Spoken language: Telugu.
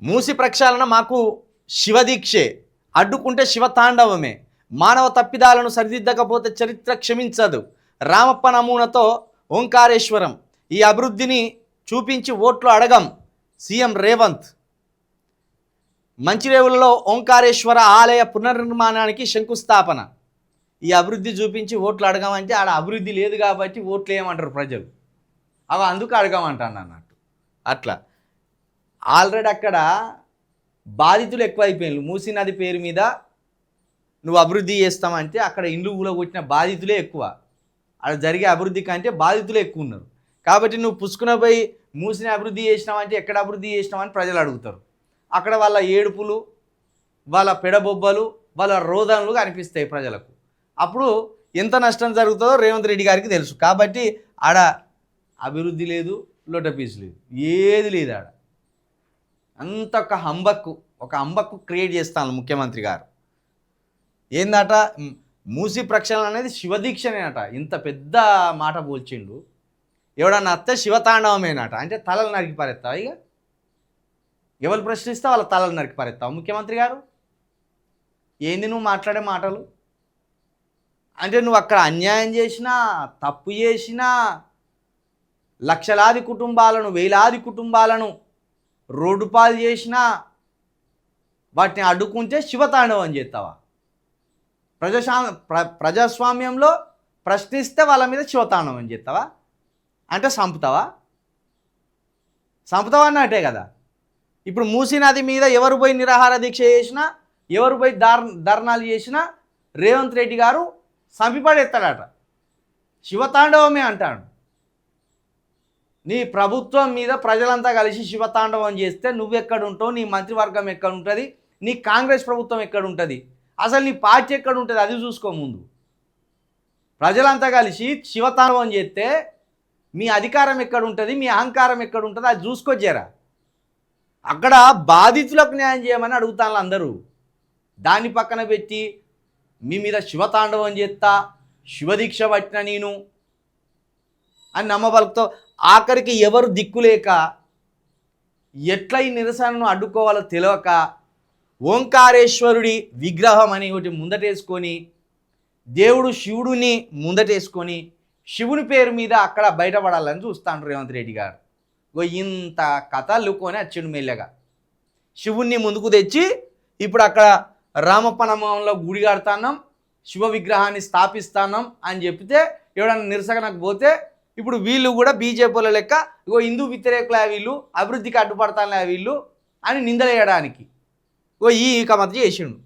మూసి ప్రక్షాళన మాకు శివదీక్షే, అడ్డుకుంటే శివతాండవమే. మానవ తప్పిదాలను సరిదిద్దకపోతే చరిత్ర క్షమించదు. రామప్ప నమూనాతో ఓంకారేశ్వరం ఈ అభివృద్ధిని చూపించి ఓట్లు అడగం. సీఎం రేవంత్. మంచిరేవులలో ఓంకారేశ్వర ఆలయ పునర్నిర్మాణానికి శంకుస్థాపన. ఈ అభివృద్ధి చూపించి ఓట్లు అడగమంటే ఆడ అభివృద్ధి లేదు కాబట్టి ఓట్లు వేయమంటారు ప్రజలు. అవి అందుకు అడగమంటాను అన్నట్టు. అట్లా ఆల్రెడీ అక్కడ బాధితులు ఎక్కువైపోయినారు. మూసీ నది పేరు మీద నువ్వు అభివృద్ధి చేస్తామంటే అక్కడ ఇండ్లు కూలగొట్టిన బాధితులే ఎక్కువ. అక్కడ జరిగే అభివృద్ధి కంటే బాధితులే ఎక్కువ ఉన్నారు. కాబట్టి నువ్వు పుసుకున పోయి మూసిని అభివృద్ధి చేసినావంటే ఎక్కడ అభివృద్ధి చేసినావని ప్రజలు అడుగుతారు. అక్కడ వాళ్ళ ఏడుపులు, వాళ్ళ పెడబొబ్బలు, వాళ్ళ రోదనలు కనిపిస్తాయి ప్రజలకు. అప్పుడు ఎంత నష్టం జరుగుతుందో రేవంత్ రెడ్డి గారికి తెలుసు. కాబట్టి ఆడ అభివృద్ధి లేదు, లోటపీసు లేదు, ఏది లేదు ఆడ. అంత ఒక హంబక్కు క్రియేట్ చేస్తాను ముఖ్యమంత్రి గారు. ఏందట మూసి ప్రక్షాళన అనేది శివదీక్షనేనట. ఇంత పెద్ద మాట పోల్చిండు. ఎవడన్నా అత్తే శివతాండవమేనట. అంటే తలలు నరికి పారేస్తావు. ఇక ఎవరు ప్రశ్నిస్తే వాళ్ళ తలలు నరికి పారేస్తావు ముఖ్యమంత్రి గారు. ఏంది నువ్వు మాట్లాడే మాటలు? అంటే నువ్వు అక్కడ అన్యాయం చేసినా, తప్పు చేసినా, లక్షలాది కుటుంబాలను, వేలాది కుటుంబాలను రోడ్డు పాలు చేసినా వాటిని అడ్డుకుంటే శివతాండవం చేస్తావా? ప్రజాస్వామ్యంలో ప్రశ్నిస్తే వాళ్ళ మీద శివతాండవం చేస్తావా? అంటే సంపుతావా అన్నట్టే కదా. ఇప్పుడు మూసీ నది మీద ఎవరు పోయి నిరాహార దీక్ష చేసినా, ఎవరు పోయి ధర్నాలు చేసినా రేవంత్ రెడ్డి గారు సంపిపడేస్తాడట. శివతాండవమే అంటాడు. నీ ప్రభుత్వం మీద ప్రజలంతా కలిసి శివతాండవం చేస్తే నువ్వెక్కడుంటావు? నీ మంత్రివర్గం ఎక్కడ ఉంటుంది? నీ కాంగ్రెస్ ప్రభుత్వం ఎక్కడ ఉంటుంది? అసలు నీ పార్టీ ఎక్కడ ఉంటుంది? అది చూసుకో ముందు. ప్రజలంతా కలిసి శివతాండవం చేస్తే మీ అధికారం ఎక్కడ ఉంటుంది? మీ అహంకారం ఎక్కడ ఉంటుంది? అది చూసుకొచ్చారా? అక్కడ బాధితులకు న్యాయం చేయమని అడుగుతాను అందరూ. దాన్ని పక్కన పెట్టి మీ మీద శివతాండవం చేస్తా, శివదీక్ష పట్టిన నేను అని నమ్మబలుకుతో ఆఖరికి ఎవరు దిక్కులేక ఎట్లా ఈ నిరసనను అడ్డుకోవాలో తెలియక ఓంకారేశ్వరుడి విగ్రహం అని ఒకటి ముందటేసుకొని, దేవుడు శివుడిని ముందటేసుకొని శివుని పేరు మీద అక్కడ బయటపడాలని చూస్తాను రేవంత్ రెడ్డి గారు. ఇంత కథ అల్లుకొని వచ్చిండు మెల్లగా. శివుణ్ణి ముందుకు తెచ్చి ఇప్పుడు అక్కడ రామప్ప నమూనాలో గుడి కడతాన్నాం, శివ విగ్రహాన్ని స్థాపిస్తాన్నాం అని చెప్తే ఎవడన్నా నిరసనకు పోతే ఇప్పుడు వీళ్ళు కూడా బీజేపీల లెక్క హిందూ వ్యతిరేకులే వీళ్ళు, అభివృద్ధికి అడ్డుపడతానులే వీళ్ళు అని నిందలేయడానికి ఈ కమత చేసిండు.